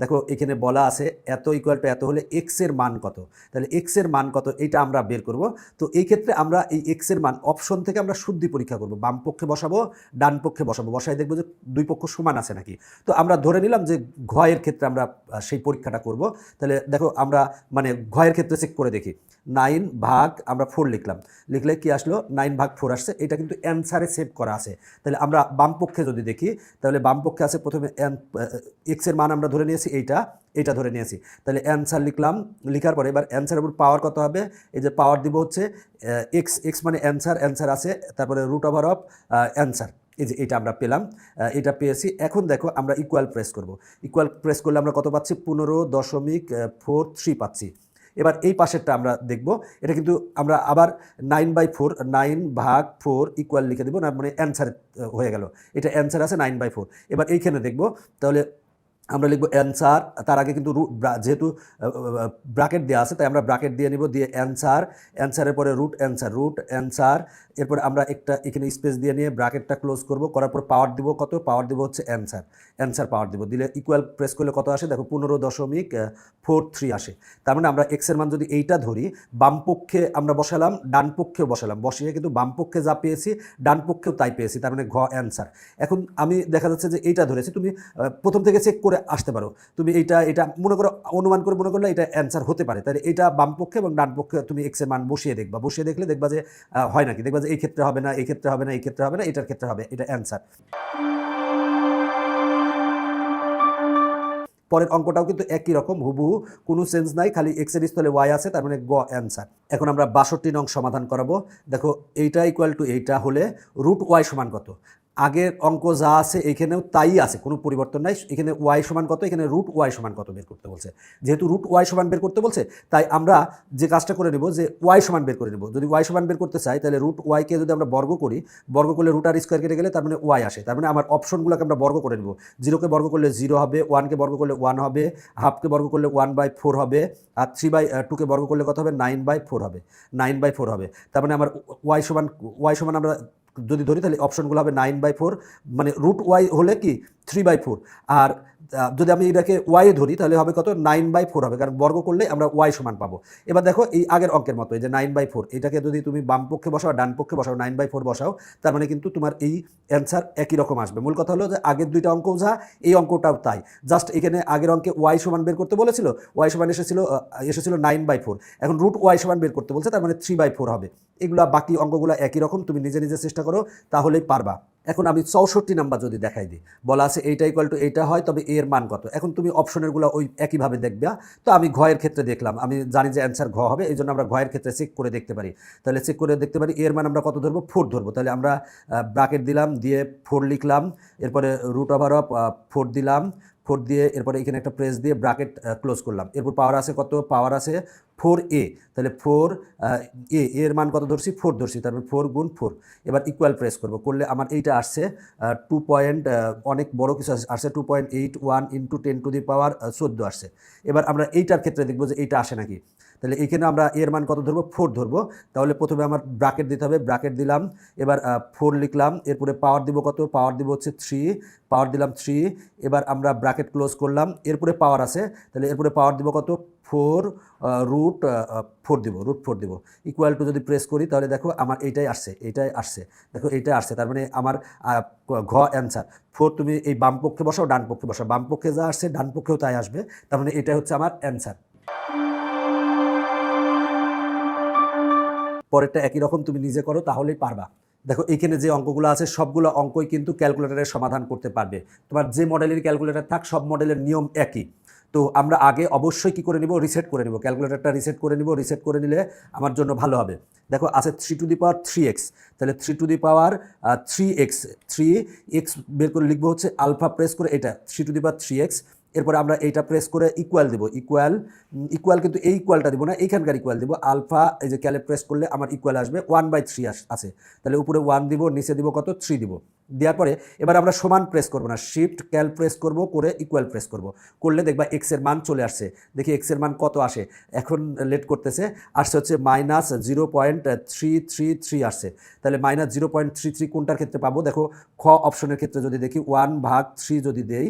দেখো এখানে বলা আছে এত ইকুয়াল টু এত হলে এক্স এর মান কত, তাহলে এক্স এর মান কত এটা আমরা বের করব। তো এই ক্ষেত্রে আমরা এই এক্স এর মান অপশন থেকে আমরা শুদ্ধি পরীক্ষা করব, বাম পক্ষে বসাবো ডান পক্ষে বসাবো, বসাই দেখবো যে দুই পক্ষ সমান আছে নাকি। তো আমরা ধরে নিলাম যে ঘয়ের ক্ষেত্রে আমরা সেই পরীক্ষাটা করব। তাহলে দেখো আমরা মানে ঘয়ের ক্ষেত্রে চেক করে দেখি, 9 ভাগ আমরা 4 লিখলাম, লিখলে কি আসলো 9 ভাগ 4 আসছে, এটা কিন্তু অ্যান্সারে সেভ করা আছে। তাহলে আমরা বাম পক্ষে যদি দেখি তাহলে বাম পক্ষে আছে প্রথমে এক্স এর মান আমরা ধরে নিয়েছি এইটা ধরে নিয়েছি, তাহলে অ্যান্সার লিখলাম, লিখার পরে এবার অ্যান্সারের উপর পাওয়ার কত হবে, এই যে পাওয়ার দিব হচ্ছে এক্স, এক্স মানে অ্যান্সার আছে, তারপরে রুট ওভার অফ অ্যান্সার, এই যে এটা আমরা পেলাম, এটা পেয়েছি। এখন দেখো আমরা ইকুয়াল প্রেস করব, ইকুয়াল প্রেস করলে আমরা কত পাচ্ছি 15.43 পাচ্ছি। এবার এই পাশেরটা আমরা দেখব, এটা কিন্তু আমরা আবার 9/4 9 ভাগ 4 ইকুয়াল লিখে দেবো না, মানে অ্যান্সার হয়ে গেল, এটা অ্যান্সার আছে 9/4। এবার এইখানে দেখব, তাহলে আমরা লিখব অ্যান্সার, তার আগে কিন্তু যেহেতু ব্র্যাকেট দেওয়া আছে তাই আমরা ব্র্যাকেট দিয়ে নিব, দিয়ে অ্যান্সারের পরে রুট অ্যান্সার, এরপর আমরা একটা এখানে স্পেস দিয়ে নিয়ে ব্র্যাকেটটা ক্লোজ করব, করার পর পাওয়ার দিব কত, পাওয়ার দিব হচ্ছে অ্যান্সার পাওয়ার দিব, দিলে ইকুয়াল প্রেস করলে কত আসে দেখো 15.43 আসে। তার মানে আমরা এক্সের মান যদি এইটা ধরি, বাম পক্ষে আমরা বসালাম ডান পক্ষেও বসালাম, বসিয়ে কিন্তু বাম পক্ষে যা পেয়েছি ডান পক্ষেও তাই পেয়েছি, তার মানে অ্যান্সার। এখন আমি দেখা যাচ্ছে যে এইটা ধরেছি, তুমি প্রথম থেকে চেক করে আসতে পারো, তুমি এটা মনে করো অনুমান করে মনে করলে এটা অ্যান্সার হতে পারে, তাহলে এটা বাম পক্ষে এবং ডান পক্ষে তুমি এক্সের মান বসিয়ে দেখবা, বসিয়ে দেখলে দেখবা যে হয় নাকি, দেখবা যে এই ক্ষেত্রে হবে না, এই ক্ষেত্রে হবে না, এই ক্ষেত্রে হবে না, এটার ক্ষেত্রে হবে, এটা অ্যান্সার। পরের অঙ্কটাও কিন্তু একই রকম হুবহু, কোনো চেঞ্জ নাই, খালি এক্স এর স্থলে ওয়াই আছে, তার মানে অ্যান্সার। এখন আমরা 62 নং সমাধান করাবো। দেখো এইটা ইকুয়াল টু এইটা হলে রুট ওয়াই সমান কত, আগের অঙ্ক যা আছে এখানেও তাই আছে, কোনো পরিবর্তন নাই। এখানে ওয়াই সমান কত, এখানে রুট ওয়াই সমান কত বের করতে বলছে, যেহেতু রুট ওয়াই সমান বের করতে বলছে তাই আমরা যে কাজটা করে নেব যে ওয়াই সমান বের করে নেব। যদি ওয়াই সমান বের করতে চাই তাহলে রুট ওয়াইকে যদি আমরা বর্গ করি, বর্গ করলে রুট আর স্কোয়ার কেটে গেলে তার মানে ওয়াই আসে, তার মানে আমার অপশনগুলোকে আমরা বর্গ করে নেব। 0কে বর্গ করলে 0 হবে, 1কে বর্গ করলে 1 হবে, হাফকে বর্গ করলে 1/4 হবে, আর 3/2কে বর্গ করলে কত হবে 9/4 হবে, 9/4 হবে। তার মানে আমার ওয়াই সমান আমরা যদি ধরি তাহলে অপশনগুলো হবে 9/4, মানে রুট ওয়াই হলে কি 3/4, আর যদি আমি এটাকে ওয়াই ধরি তাহলে হবে কত 9/4 হবে, কারণ বর্গ করলে আমরা ওয়াই সমান পাবো। এবার দেখো এই আগের অঙ্কের মতো, এই যে 9/4, এটাকে যদি তুমি বাম পক্ষে বসাও ডান পক্ষে বসাও 9/4 বসাও, তার মানে কিন্তু তোমার এই অ্যান্সার একই রকম আসবে। মূল কথা হলো যে আগের দুইটা অঙ্কও যা, এই অঙ্কটাও তাই, জাস্ট এখানে আগের অঙ্কে ওয়াই সমান বের করতে বলেছিল, ওয়াই সমান এসেছিল 9/4, এখন রুট ওয়াই সমান বের করতে বলছে, তার মানে 3/4 হবে। এগুলা বাকি অঙ্কগুলো একই রকম, তুমি নিজে নিজে চেষ্টা করো তাহলেই পারবা। এখন আমি 64 নাম্বার যদি দেখাই দিই, বলা আছে এইটা ইকুয়াল টু এইটা হয় তবে এর মান কত। এখন তুমি অপশনেরগুলো ওই একইভাবে দেখবে। তো আমি ঘয়ের ক্ষেত্রে দেখলাম, আমি জানি যে অ্যান্সার ঘ হবে, এই জন্য আমরা ঘয়ের ক্ষেত্রে চেক করে দেখতে পারি। তাহলে চেক করে দেখতে পারি এর মান আমরা কত ধরবো, 4 ধরবো। তাহলে আমরা ব্র্যাকেট দিলাম, দিয়ে 4 লিখলাম, এরপরে রুট ওভার অফ 4 দিলাম, 4 দিয়ে এরপরে এখানে একটা প্রেস দিয়ে ব্র্যাকেট ক্লোজ করলাম। এরপর পাওয়ার আছে কত, পাওয়ার আছে 4a, তাহলে 4a এর মান কত ধরছি 4 ধরছি, তারপর 4 গুণ 4, এবার ইকুয়াল প্রেস করব, করলে আমার এইটা আসছে 2 পয়েন্ট অনেক বড় কিছু আসছে 2.81 ইন্টু 10⁻14 আসছে। এবার আমরা এইটার ক্ষেত্রে দেখবো যে এইটা আসে নাকি। তাহলে এইখানে আমরা এর মান কত ধরবো 4 ধরবো, তাহলে প্রথমে আমার ব্র্যাকেট দিতে হবে, ব্র্যাকেট দিলাম, এবার 4 লিখলাম, এরপরে পাওয়ার দিব কত, পাওয়ার দিব হচ্ছে 3, পাওয়ার দিলাম 3, এবার আমরা ব্র্যাকেট ক্লোজ করলাম, এরপরে পাওয়ার আছে, তাহলে এরপরে পাওয়ার দিব কত 4 রুট 4 দিব, ইকুয়াল টু যদি প্রেস করি তাহলে দেখো আমার এইটাই আসছে, দেখো এইটাই আসছে, তার মানে আমার ঘ অ্যান্সার। 4 তুমি এই বাম পক্ষে বসাও ডান পক্ষে বসাও, বাম পক্ষে যা আসছে ডান পক্ষেও তাই আসবে, তার মানে এটাই হচ্ছে আমার অ্যান্সার। পরেরটা একই রকম তুমি নিজে করো তাহলেই পারবা। দেখো এখানে যে অঙ্কগুলো আছে সবগুলো অঙ্কই কিন্তু ক্যালকুলেটরের সমাধান করতে পারবে, তোমার যে মডেলের ক্যালকুলেটর থাক সব মডেলের নিয়ম একই। তো আমরা আগে অবশ্যই কী করে নিব, রিসেট করে নিব, ক্যালকুলেটরটা রিসেট করে নিব, রিসেট করে নিলে আমার জন্য ভালো হবে। দেখো আছে 3^3x, তাহলে 3^3x বের করে লিখবো হচ্ছে আলফা প্রেস করে এটা 3^3x, এরপরে আমরা এইটা প্রেস করে ইকুয়াল দিব, ইকুয়াল কিন্তু এই ইকুয়ালটা দিব না, এইখানকার ইকুয়াল দিব, আলফা এই যে ক্যালে প্রেস করলে আমার ইকুয়াল আসবে 1/3 আছে, তাহলে উপরে 1 দিব, নিচে দিব কত 3 দিব, দেওয়ার পরে এবার আমরা সমান প্রেস করব না, শিফট ক্যাল প্রেস করব, করে ইকুয়াল প্রেস করব, করলে দেখবা এক্সের মান চলে আসছে। দেখি এক্সের মান কত আসে, এখন লেট করতেছে, আসছে হচ্ছে -0.333 আসছে। তাহলে -0.33 কোনটার ক্ষেত্রে পাবো? দেখো খ অপশনের ক্ষেত্রে যদি দেখি 1/3 যদি দেই,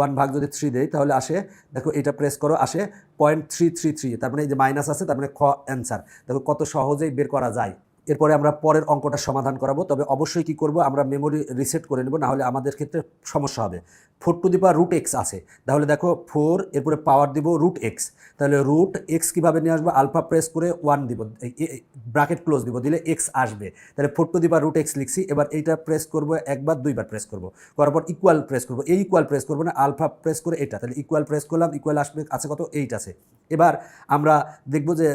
1/3 দেই তাহলে আসে, দেখো এটা প্রেস করো, আসে 0.333, তার মানে এই যে মাইনাস আছে, তার মানে খ অ্যান্সার। দেখো কত সহজেই বের করা যায়। এরপরে আমরা পরের অঙ্কটা সমাধান করাবো, তবে অবশ্যই কি করব, আমরা মেমোরি রিসেট করে নেব, না হলে আমাদের ক্ষেত্রে সমস্যা হবে। 4⁻√x আছে, তাহলে দেখো 4 এরপরে পাওয়ার দিব √x, তাহলে √x কীভাবে নিয়ে আসবো? আলফা প্রেস করে 1 দিব, ব্র্যাকেট ক্লোজ দিব, দিলে x আসবে। তাহলে 4⁻√x লিখছি। এবার এইটা প্রেস করব একবার, দুইবার প্রেস করব, করার পর ইকুয়াল প্রেস করব, এই ইকুয়াল প্রেস করবো না, আলফা প্রেস করে এটা, তাহলে ইকুয়াল প্রেস করলাম, ইকুয়াল আসবে, আছে কত? 8 আছে। এবার আমরা দেখব যে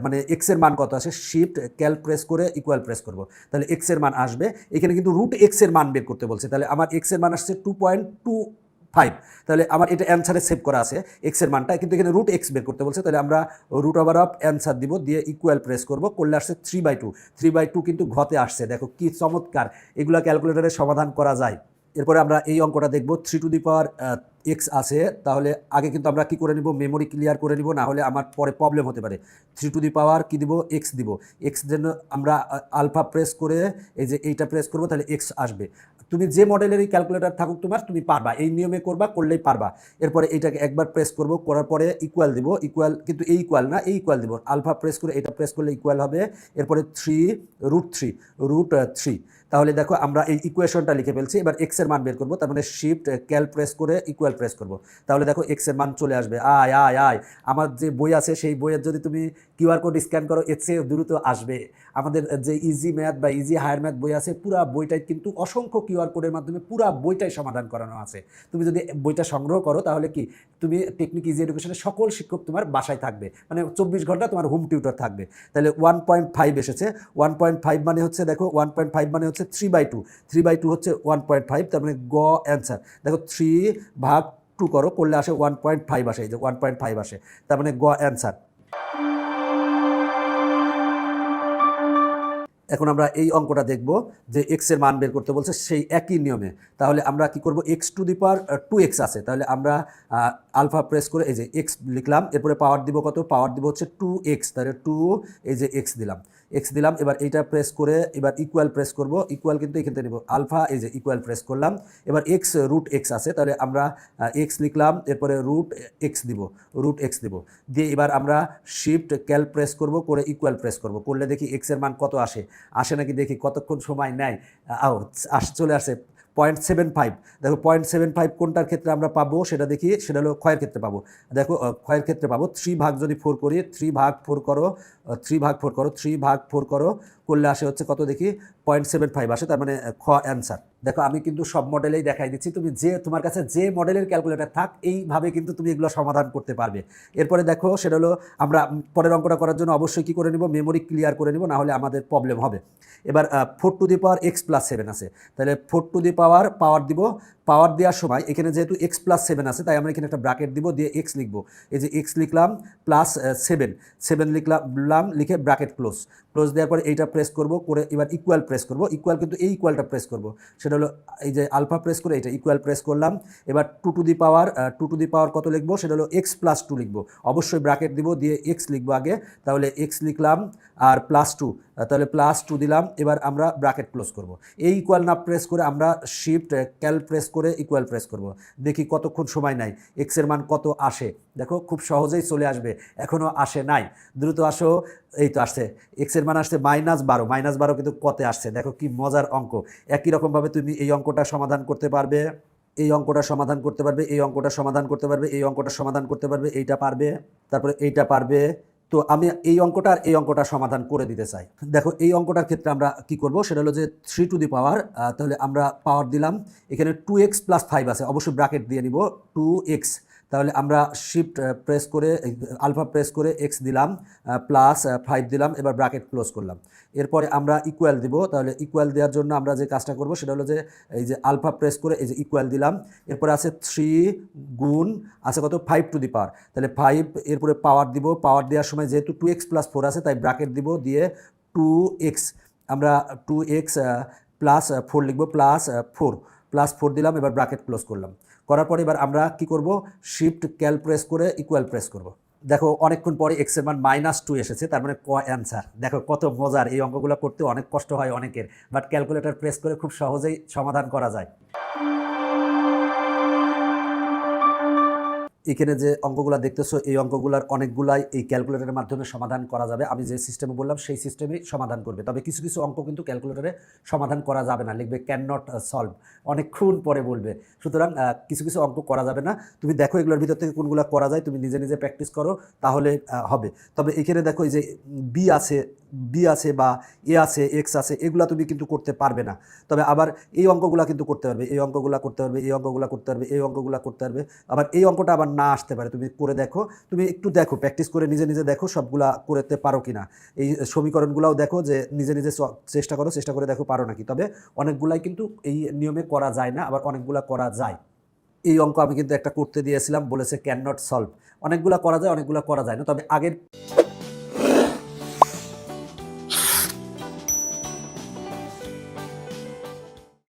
মানে এক্সের মান কত আসে, শিফট ক্যাল প্রেস করে ইকুয়াল প্রেস করব, তাহলে এক্সের মান আসবে। এখানে কিন্তু √x এর মান বের করতে বলছে, তাহলে আমার এক্সের মান আসছে 2.25, তাহলে আমার এটা অ্যান্সারে সেভ করা আছে এক্সের মানটা, কিন্তু এখানে √x বের করতে বলছে, তাহলে আমরা √ওভার অ্যান্সার দিব, দিয়ে ইকুয়াল প্রেস করব, করলে আসছে 3/2। 3/2 কিন্তু ঘতে আসছে, দেখো কি চমৎকার, এগুলো ক্যালকুলেটরে সমাধান করা যায়। এরপরে আমরা এই অঙ্কটা দেখব, 3⁻x আছে, তাহলে আগে কিন্তু আমরা কি করে নিব, মেমোরি ক্লিয়ার করে নিব, না হলে আমার পরে প্রবলেম হতে পারে। 3 কি দিব, x দিব, x জন্য আমরা আলফা প্রেস করে এই যে এইটা প্রেস করব, তাহলে x আসবে। তুমি যে মডেলেরই ক্যালকুলেটর থাকুক তোমার, তুমি পারবা, এই নিয়মে করবা, করলেই পারবা। এরপরে এইটাকে একবার প্রেস করব, করার পরে ইকুয়াল দিব, ইকুয়াল কিন্তু এই ইকুয়াল না, এই ইকুয়াল দিব, আলফা প্রেস করে এটা প্রেস করলে ইকুয়াল হবে। এরপরে 3√3, তাহলে দেখো আমরা এই ইকুয়েশনটা লিখে ফেলছি। এবার এক্স এর মান বের করবো, তার মানে শিফট ক্যাল প্রেস করে ইকুয়াল প্রেস করব, তাহলে দেখো এক্স এর মান চলে আসবে। আয় আয় আয়, আমার যে বই আছে সেই বইয়ের যদি তুমি কিউআর কোড স্ক্যান করো, এর চেয়ে দ্রুত আসবে। আমাদের যে ইজি ম্যাথ বা ইজি হায়ার ম্যাথ বই আছে, পুরা বইটাই কিন্তু অসংখ্য কিউআর কোডের মাধ্যমে পুরা বইটাই সমাধান করানো আছে। তুমি যদি বইটা সংগ্রহ করো, তাহলে কি তুমি টেকনিক ইজি এডুকেশনের সকল শিক্ষক তোমার বাসায় থাকবে, মানে 24 ঘন্টা তোমার হোম টিউটর থাকবে। তাহলে 1.5 এসেছে, 1.5 মানে হচ্ছে, দেখো 1.5 মানে হচ্ছে 3/2, 3/2 হচ্ছে 1.5, তার মানে গ অ্যান্সার। দেখো 3/2 করো, করলে আসে 1.5 আসে, এই যে 1.5 আসে, তার মানে গ অ্যান্সার। এখন আমরা এই অঙ্কটা দেখব যে এক্স এর মান বের করতে বলছে সেই একই নিয়মে। তাহলে আমরা কি করব, x⁻2x আছে, তাহলে আমরা আলফা প্রেস করে এই যে এক্স লিখলাম, এরপরে পাওয়ার দিব কত, পাওয়ার দিব হচ্ছে 2x, তাহলে 2 এই যে এক্স দিলাম, এবার এইটা প্রেস করে এবার ইকুয়াল প্রেস করব, ইকুয়াল কিন্তু এখান থেকে নেব, আলফা এই যে ইকুয়াল প্রেস করলাম। এবার √x আছে, তাহলে আমরা এক্স লিখলাম, এরপরে √x দিব, দিয়ে এবার আমরা শিফট ক্যাল প্রেস করব, করে ইকুয়াল প্রেস করব, করলে দেখি এক্স এর মান কত আসে নাকি দেখি, কতক্ষণ সময় নেয়। চলে আসে 0.75। দেখো 0.75 কোনটার ক্ষেত্রে আমরা পাবো সেটা দেখি, সেটা হলো ক্ষয়ের ক্ষেত্রে পাবো। দেখো ক্ষয়ের ক্ষেত্রে পাবো 3/4 করি, 3/4 করো, 3/4 করো, করলে আসে হচ্ছে কত দেখি, 0.75 আসে, তার মানে খ অ্যান্সার। দেখো আমি কিন্তু সব মডেলেই দেখাই দিচ্ছি, তুমি যে তোমার কাছে যে মডেলের ক্যালকুলেটর থাক, এইভাবে কিন্তু তুমি এগুলো সমাধান করতে পারবে। এরপরে দেখো সেটা হলো, আমরা পরের অঙ্কটা করার জন্য অবশ্যই কী করে নেব, মেমোরি ক্লিয়ার করে নেব, না হলে আমাদের প্রবলেম হবে। এবার 4⁻x+7 আছে, তাহলে 4 পাওয়ার দিব, পাওয়ার দেওয়ার সময় এখানে যেহেতু x+7 আছে, তাই আমরা এখানে একটা ব্র্যাকেট দিব, দিয়ে x লিখবো, এই যে x লিখলাম +7 লিখলাম, লিখে ব্র্যাকেট ক্লোজ দেওয়ার পরে এইটা প্রেস করব, করে এবার ইকুয়াল প্রেস করব, ইকুয়াল কিন্তু এই ইকুয়ালটা প্রেস করব, সেটা হলো এই যে আলফা প্রেস করে এটা ইকুয়াল প্রেস করলাম। এবার 2 কত লিখবো, সেটা হলো x+2 লিখবো, অবশ্যই ব্র্যাকেট দিব, দিয়ে x লিখবো আগে, তাহলে x লিখলাম আর +2, তাহলে +2 দিলাম। এবার আমরা ব্র্যাকেট ক্লোজ করব, এই ইকুয়াল না প্রেস করে আমরা শিফট ক্যাল প্রেস করে ইকুয়াল প্রেস করব, দেখি কতক্ষণ সময় নাই, এক্স এর মান কত আসে। দেখো খুব সহজেই চলে আসবে, এখনও আসে নাই, দ্রুত আসো। এই তো আসছে, এক্স এর মান আসছে -12 কিন্তু কতে আসছে, দেখো কি মজার অঙ্ক। একই রকমভাবে তুমি এই অঙ্কটা সমাধান করতে পারবে, এই অঙ্কটা সমাধান করতে পারবে, এই অঙ্কটা সমাধান করতে পারবে, এই অঙ্কটা সমাধান করতে পারবে, এইটা পারবে, তারপরে এইটা পারবে। তো আমি এই অঙ্কটা আর এই অঙ্কটা সমাধান করে দিতে চাই। দেখো এই অঙ্কটার ক্ষেত্রে আমরা কি করব, সেটা হলো যে 3 তাহলে আমরা পাওয়ার দিলাম, এখানে 2x+5 আছে, অবশ্যই ব্র্যাকেট দিয়ে নিব, 2x, তাহলে আমরা শিফট প্রেস করে আলফা প্রেস করে x দিলাম, +5 দিলাম, এবার ব্র্যাকেট ক্লোজ করলাম। এরপরে আমরা ইকুয়াল দিব, তাহলে ইকুয়াল দেওয়ার জন্য আমরা যে কাজটা করব সেটা হলো যে এই যে আলফা প্রেস করে এই যে ইকুয়াল দিলাম, এরপরে আছে 3 গুণ আছে কত, 5, তাহলে 5, এরপরে পাওয়ার দিব, পাওয়ার দেওয়ার সময় যেহেতু 2x+4 আছে, তাই ব্র্যাকেট দিব, দিয়ে 2x, আমরা 2x প্লাস 4 লিখবো, +4 দিলাম, এবার ব্র্যাকেট ক্লোজ করলাম। করার পরে এবার আমরা কি করব, শিফট ক্যাল প্রেস করে ইকুয়াল প্রেস করব। দেখো অনেকক্ষণ পরে x এর মান -2 এসেছে, তার মানে ক অ্যান্সার। দেখো কত মজার, এই অঙ্কগুলো করতে অনেক কষ্ট হয় অনেকের, বাট ক্যালকুলেটর প্রেস করে খুব সহজেই সমাধান করা যায়। এখানে যে অঙ্কগুলো দেখতেছো, এই অঙ্কগুলার অনেকগুলাই এই ক্যালকুলেটরের মাধ্যমে সমাধান করা যাবে। আমি যে সিস্টেমে বললাম সেই সিস্টেমেই সমাধান করবে। তবে কিছু কিছু অঙ্ক কিন্তু ক্যালকুলেটরে সমাধান করা যাবে না, লিখবে ক্যান নট সলভ, অনেকক্ষণ পরে বলবে। সুতরাং কিছু কিছু অঙ্ক করা যাবে না। তুমি দেখো এগুলোর ভিতর থেকে কোনগুলো করা যায়, তুমি নিজে নিজে প্র্যাকটিস করো, তাহলে হবে। তবে এখানে দেখো এই যে বি আছে বা এ আছে, এক্স আছে, এগুলা তুমি কিন্তু করতে পারবে না। তবে আবার এই অঙ্কগুলা কিন্তু করতে পারবে, এই অঙ্কগুলা করতে পারবে, এই অঙ্কগুলা করতে পারবে, এই অঙ্কগুলা করতে পারবে। আবার এই অঙ্কটা আবার না আসতে পারে, তুমি করে দেখো, তুমি একটু দেখো, প্র্যাকটিস করে নিজে নিজে দেখো সবগুলা করতে পারো কিনা। এই সমীকরণগুলাও দেখো যে নিজে নিজে চেষ্টা করে দেখো পারো নাকি। তবে অনেকগুলাই কিন্তু এই নিয়মে করা যায় না, আবার অনেকগুলা করা যায়। এই অঙ্ক আমি কিন্তু একটা করতে দিয়েছিলাম, বলেছে ক্যান নট সলভ। অনেকগুলা করা যায়, অনেকগুলা করা যায় না। তবে আগের